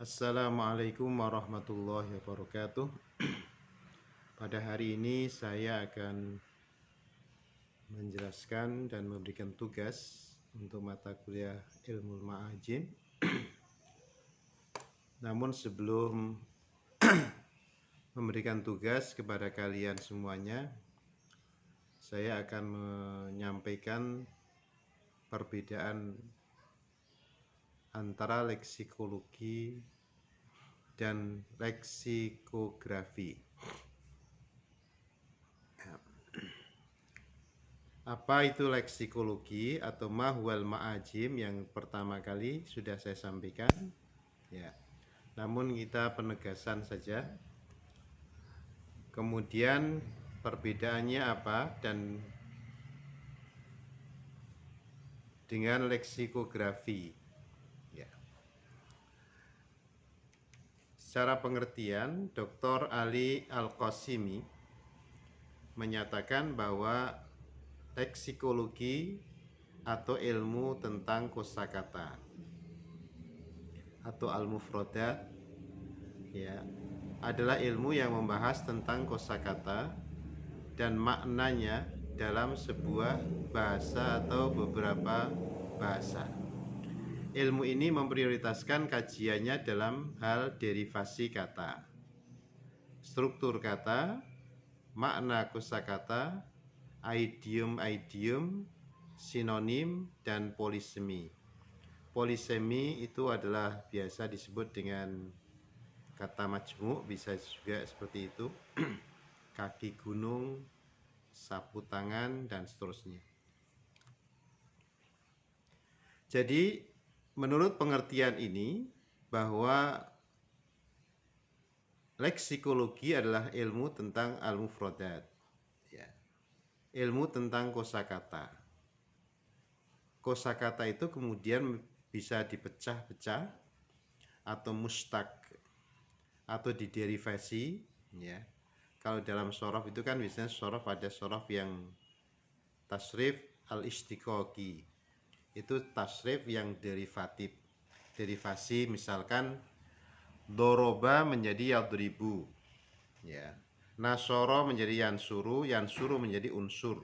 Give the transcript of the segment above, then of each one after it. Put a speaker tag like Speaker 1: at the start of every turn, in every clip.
Speaker 1: Assalamualaikum warahmatullahi wabarakatuh. Pada hari ini saya akan menjelaskan dan memberikan tugas untuk mata kuliah Ilmu Ma'ajim. Namun sebelum memberikan tugas kepada kalian semuanya, saya akan menyampaikan perbedaan antara leksikologi dan leksikografi. Apa itu leksikologi atau mahwal ma'ajim yang pertama kali sudah saya sampaikan ya. Namun kita penegasan saja. Kemudian perbedaannya apa dan dengan leksikografi ya. Secara pengertian, Dr. Ali Al-Qasimi menyatakan bahwa leksikologi atau ilmu tentang kosakata atau al-mufradat ya, adalah ilmu yang membahas tentang kosakata dan maknanya dalam sebuah bahasa atau beberapa bahasa. Ilmu ini memprioritaskan kajiannya dalam hal derivasi kata, struktur kata, makna kosakata, idiom, sinonim, dan polisemi. Polisemi itu adalah biasa disebut dengan kata majmuk, bisa juga seperti itu. Kaki gunung, sapu tangan, dan seterusnya. Jadi menurut pengertian ini bahwa leksikologi adalah ilmu tentang al-mufradat ya. Ilmu tentang kosakata. Kosakata itu kemudian bisa dipecah-pecah atau mustaq atau diderivasi ya. Kalau dalam shorof itu kan biasanya shorof ada shorof yang tasrif al-istiqoqi, itu tasrif yang derivatif. Derivasi misalkan doroba menjadi yadribu ya. Nasoro menjadi yansuru, yansuru menjadi unsur,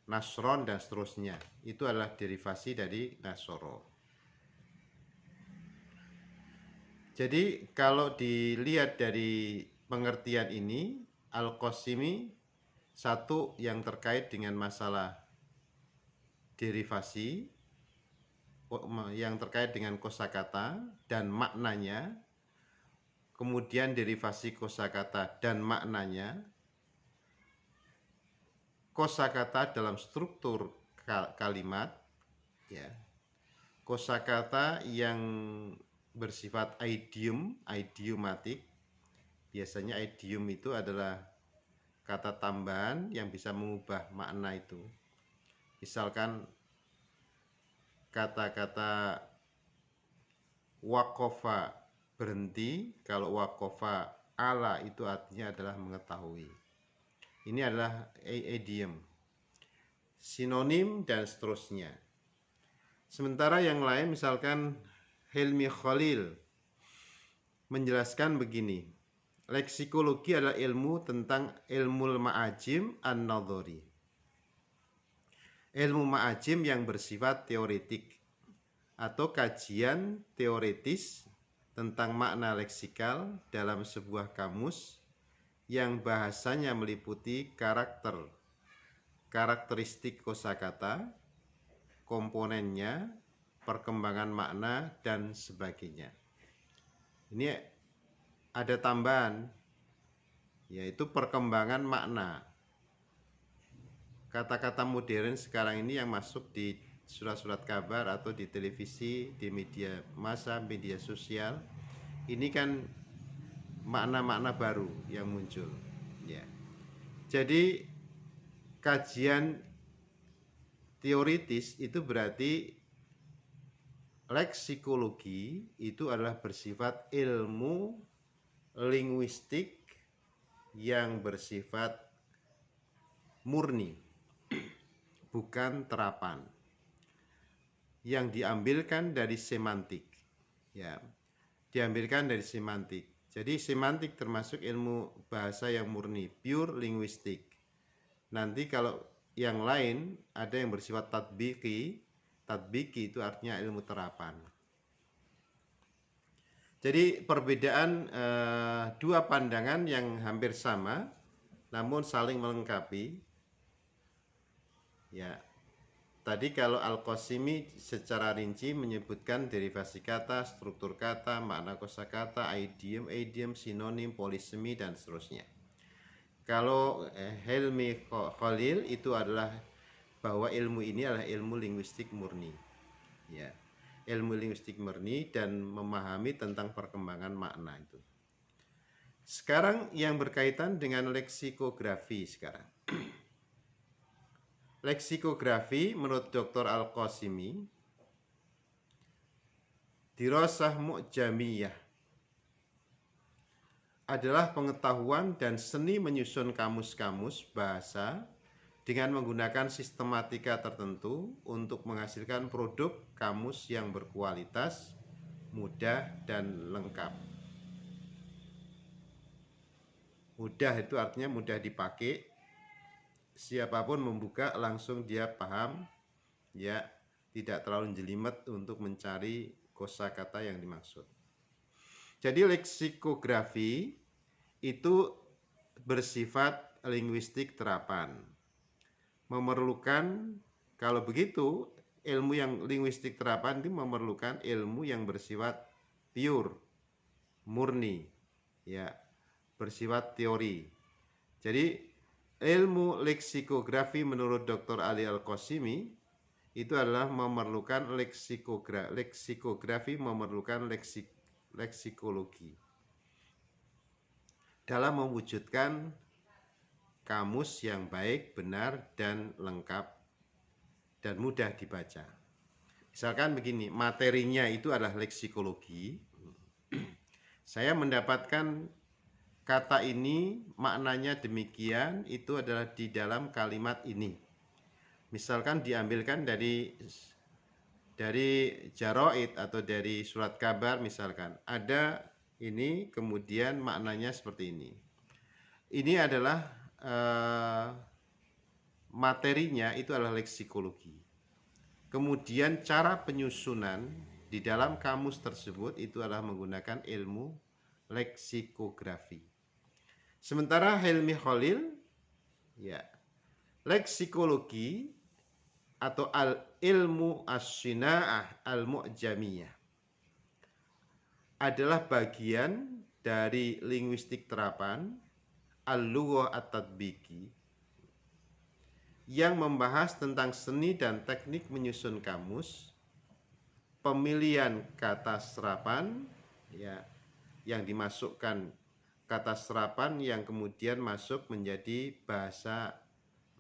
Speaker 1: nasron, dan seterusnya. Itu adalah derivasi dari nasoro. Jadi kalau dilihat dari pengertian ini, Al-Qasimi satu yang terkait dengan masalah derivasi, yang terkait dengan kosakata dan maknanya, kemudian derivasi kosakata dan maknanya, kosakata dalam struktur kalimat ya, kosakata yang bersifat idiomatik. Biasanya idiom itu adalah kata tambahan yang bisa mengubah makna itu. Misalkan kata-kata wakofa berhenti, kalau wakofa ala itu artinya adalah mengetahui. Ini adalah idiom, sinonim, dan seterusnya. Sementara yang lain misalkan Hilmi Khalil menjelaskan begini, leksikologi adalah ilmu tentang ilmu ma'ajim an-nadhari, ilmu ma'ajim yang bersifat teoretik atau kajian teoritis tentang makna leksikal dalam sebuah kamus yang bahasanya meliputi karakteristik kosakata, komponennya, perkembangan makna, dan sebagainya. Ini ada tambahan, yaitu perkembangan makna. Kata-kata modern sekarang ini yang masuk di surat-surat kabar atau di televisi, di media massa, media sosial, ini kan makna-makna baru yang muncul ya. Jadi kajian teoritis itu berarti leksikologi itu adalah bersifat ilmu linguistik yang bersifat murni, bukan terapan, yang diambilkan dari semantik ya. diambilkan dari semantik. Jadi semantik termasuk ilmu bahasa yang murni, pure linguistik. Nanti kalau yang lain ada yang bersifat tatbiki. Tatbiki itu artinya ilmu terapan. Jadi perbedaan dua pandangan yang hampir sama namun saling melengkapi. Ya. Tadi kalau Al-Qasimi secara rinci menyebutkan derivasi kata, struktur kata, makna kosakata, idiom, sinonim, polisemi dan seterusnya. Kalau Helmi Khalil itu adalah bahwa ilmu ini adalah ilmu linguistik murni. Ya. Ilmu linguistik murni dan memahami tentang perkembangan makna itu. Sekarang yang berkaitan dengan leksikografi sekarang. Leksikografi menurut Dr. Al-Qasimi dirasah mu'jamiyah adalah pengetahuan dan seni menyusun kamus-kamus bahasa dengan menggunakan sistematika tertentu untuk menghasilkan produk kamus yang berkualitas, mudah, dan lengkap. Mudah itu artinya mudah dipakai, siapapun membuka langsung dia paham, ya, tidak terlalu jelimet untuk mencari kosakata yang dimaksud. Jadi leksikografi itu bersifat linguistik terapan. Memerlukan, kalau begitu, ilmu yang linguistik terapan itu memerlukan ilmu yang bersifat pure, murni, ya, bersifat teori. Jadi ilmu leksikografi menurut Dr. Ali Al-Qasimi itu adalah memerlukan leksikografi memerlukan leksikologi dalam mewujudkan kamus yang baik, benar, dan lengkap dan mudah dibaca. Misalkan begini, materinya itu adalah leksikologi. Saya mendapatkan kata ini maknanya demikian, itu adalah di dalam kalimat ini. Misalkan diambilkan dari Jaroid atau dari surat kabar misalkan. Ada ini kemudian maknanya seperti ini. Ini adalah materinya itu adalah leksikologi. Kemudian cara penyusunan di dalam kamus tersebut itu adalah menggunakan ilmu leksikografi. Sementara Helmi Khalil, ya, leksikologi atau ilmu as-sina'ah al-mu'jamiyah adalah bagian dari linguistik terapan al-lughah at-tatbiki yang membahas tentang seni dan teknik menyusun kamus, pemilihan kata serapan, ya, yang dimasukkan kata serapan yang kemudian masuk menjadi bahasa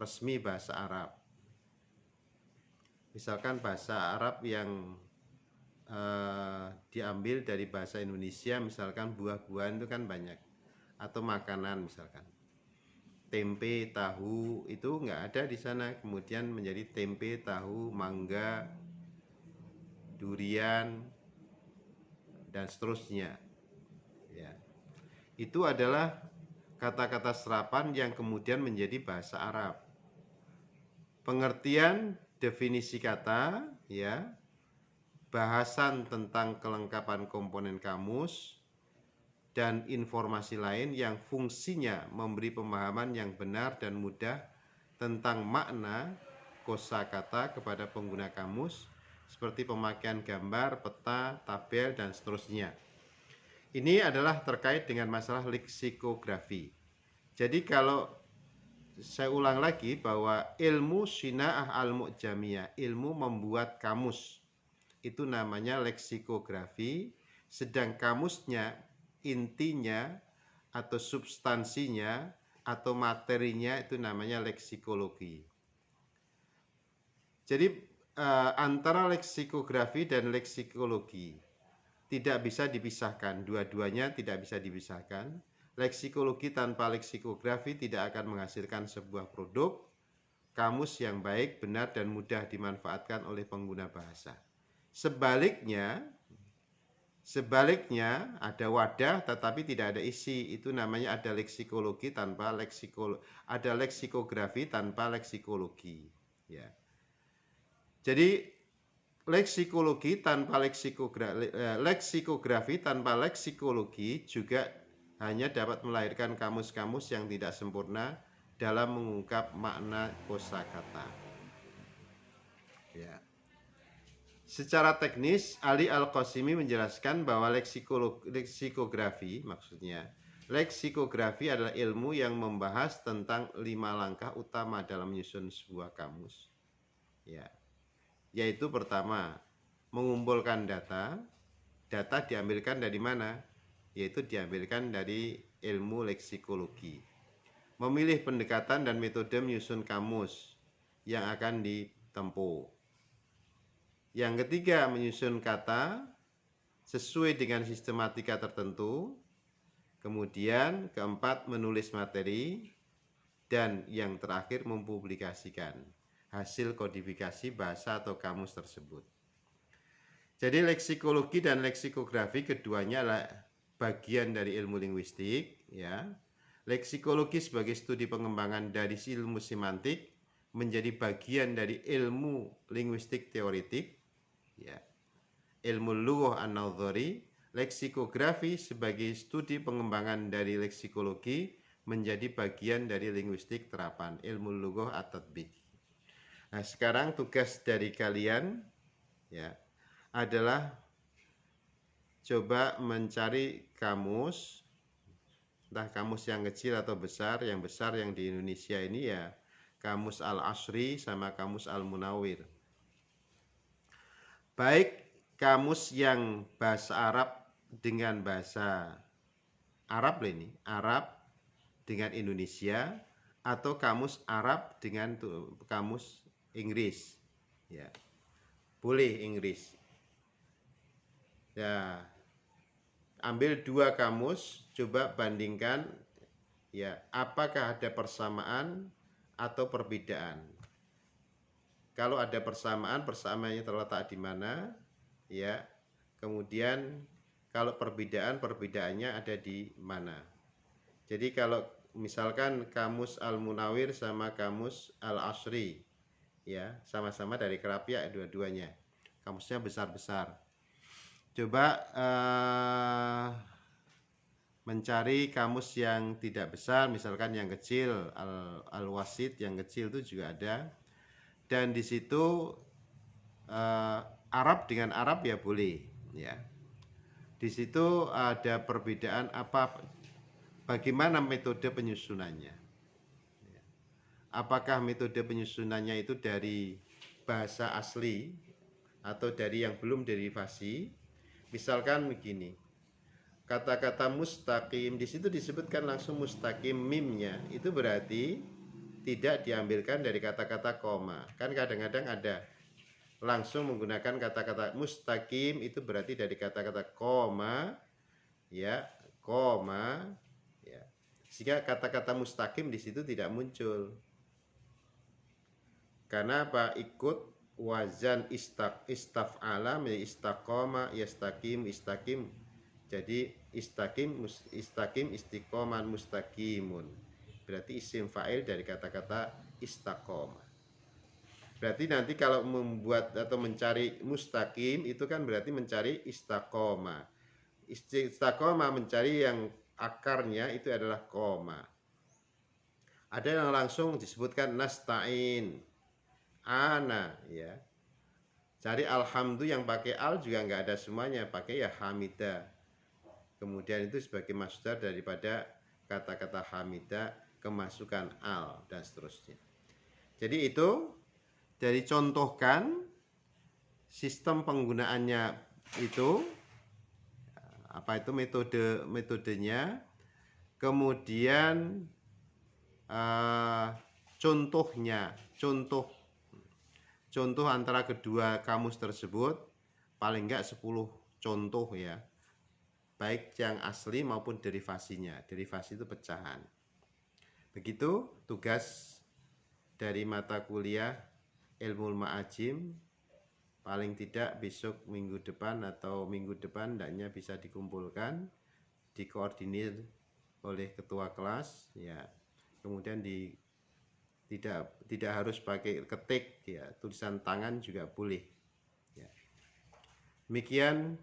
Speaker 1: resmi bahasa Arab. Misalkan bahasa Arab yang diambil dari bahasa Indonesia, misalkan buah-buahan itu kan banyak, atau makanan misalkan tempe, tahu itu nggak ada di sana, kemudian menjadi tempe, tahu, mangga, durian, dan seterusnya. Ya. Itu adalah kata-kata serapan yang kemudian menjadi bahasa Arab. Pengertian definisi kata, ya, bahasan tentang kelengkapan komponen kamus, dan informasi lain yang fungsinya memberi pemahaman yang benar dan mudah tentang makna kosakata kepada pengguna kamus, seperti pemakaian gambar, peta, tabel, dan seterusnya. Ini adalah terkait dengan masalah leksikografi. Jadi kalau saya ulang lagi bahwa ilmu sina'ah al-mu'jamiyah, ilmu membuat kamus, itu namanya leksikografi, sedang kamusnya, intinya atau substansinya atau materinya itu namanya leksikologi. Jadi antara leksikografi dan leksikologi tidak bisa dipisahkan, dua-duanya tidak bisa dipisahkan. Leksikologi tanpa leksikografi tidak akan menghasilkan sebuah produk kamus yang baik, benar, dan mudah dimanfaatkan oleh pengguna bahasa. Sebaliknya, Sebaliknya ada wadah tetapi tidak ada isi, itu namanya ada leksikologi tanpa ada leksikografi tanpa leksikologi. Ya. Jadi leksikologi tanpa leksikografi tanpa leksikologi juga hanya dapat melahirkan kamus-kamus yang tidak sempurna dalam mengungkap makna kosakata. Ya. Secara teknis, Ali Al-Qasimi menjelaskan bahwa leksikografi, maksudnya leksikografi adalah ilmu yang membahas tentang 5 langkah utama dalam menyusun sebuah kamus. Ya. Yaitu pertama, mengumpulkan data. Data diambilkan dari mana? Yaitu diambilkan dari ilmu leksikologi. Memilih pendekatan dan metode menyusun kamus yang akan ditempuh. Yang ketiga, menyusun kata sesuai dengan sistematika tertentu. Kemudian keempat, menulis materi. Dan yang terakhir, mempublikasikan hasil kodifikasi bahasa atau kamus tersebut. Jadi leksikologi dan leksikografi keduanya adalah bagian dari ilmu linguistik, ya. Leksikologi sebagai studi pengembangan dari ilmu semantik menjadi bagian dari ilmu linguistik teoritik, ya. Ilmu lughah an-nadhari. Leksikografi sebagai studi pengembangan dari leksikologi menjadi bagian dari linguistik terapan, ilmu lughah at-tatbiq. Nah, sekarang tugas dari kalian, ya, adalah coba mencari kamus, entah kamus yang kecil atau besar. Yang besar yang di Indonesia ini ya kamus Al-Asri sama kamus Al-Munawwir. Baik kamus yang bahasa Arab dengan bahasa Arab ini, Arab dengan Indonesia, atau kamus Arab dengan kamus Inggris. Ya. Boleh Inggris. Ya, ambil 2 kamus, coba bandingkan, ya, apakah ada persamaan atau perbedaan. Kalau ada persamaan, persamaannya terletak di mana, ya. Kemudian kalau perbedaan, perbedaannya ada di mana. Jadi kalau misalkan kamus Al-Munawwir sama kamus Al-Asri, ya, sama-sama dari Kerapia dua-duanya. Kamusnya besar-besar. Coba mencari kamus yang tidak besar, misalkan yang kecil, Al-Wasit yang kecil itu juga ada. Dan di situ Arab dengan Arab ya boleh, ya. Di situ ada perbedaan apa, bagaimana metode penyusunannya. Apakah metode penyusunannya itu dari bahasa asli atau dari yang belum derivasi. Misalkan begini, kata-kata mustaqim, di situ disebutkan langsung mustaqim, mimnya itu berarti tidak diambilkan dari kata-kata koma. Kan kadang-kadang ada langsung menggunakan kata-kata mustaqim, itu berarti dari kata-kata koma, ya, koma, ya. Sehingga kata-kata mustaqim di situ tidak muncul. Karena apa? Ikut wazan istaf'ala menjadi istaqoma, yastaqim, istaqim. Jadi istaqim, istiqoman, mustaqimun. Berarti isim fa'il dari kata-kata istaqoma. Berarti nanti kalau membuat atau mencari mustaqim itu kan berarti mencari istaqoma. Istaqoma mencari yang akarnya itu adalah koma. Ada yang langsung disebutkan nasta'in, ana, ya. Cari alhamdu yang pakai al juga nggak ada semuanya, pakai ya hamida. Kemudian itu sebagai masdar daripada kata-kata hamida, kemasukan al, dan seterusnya. Jadi itu dari contohkan sistem penggunaannya itu, apa itu metodenya, kemudian contohnya, contoh antara kedua kamus tersebut, paling enggak 10 contoh, ya, baik yang asli maupun derivasinya. Derivasi itu pecahan. Begitu tugas dari mata kuliah Ilmu Ma'ajim paling tidak besok minggu depan atau minggu depan hendaknya bisa dikumpulkan, dikoordinir oleh ketua kelas ya. Kemudian tidak harus pakai ketik ya, tulisan tangan juga boleh ya. Demikian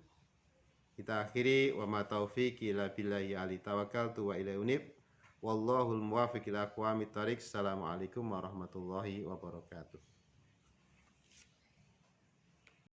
Speaker 1: kita akhiri, wa ma taufiq illa billahi alaihi tawakkaltu wa ilaihi unib. Wallahul muwaffiq ila aqwamit thoriq. Assalamualaikum warahmatullahi wabarakatuh.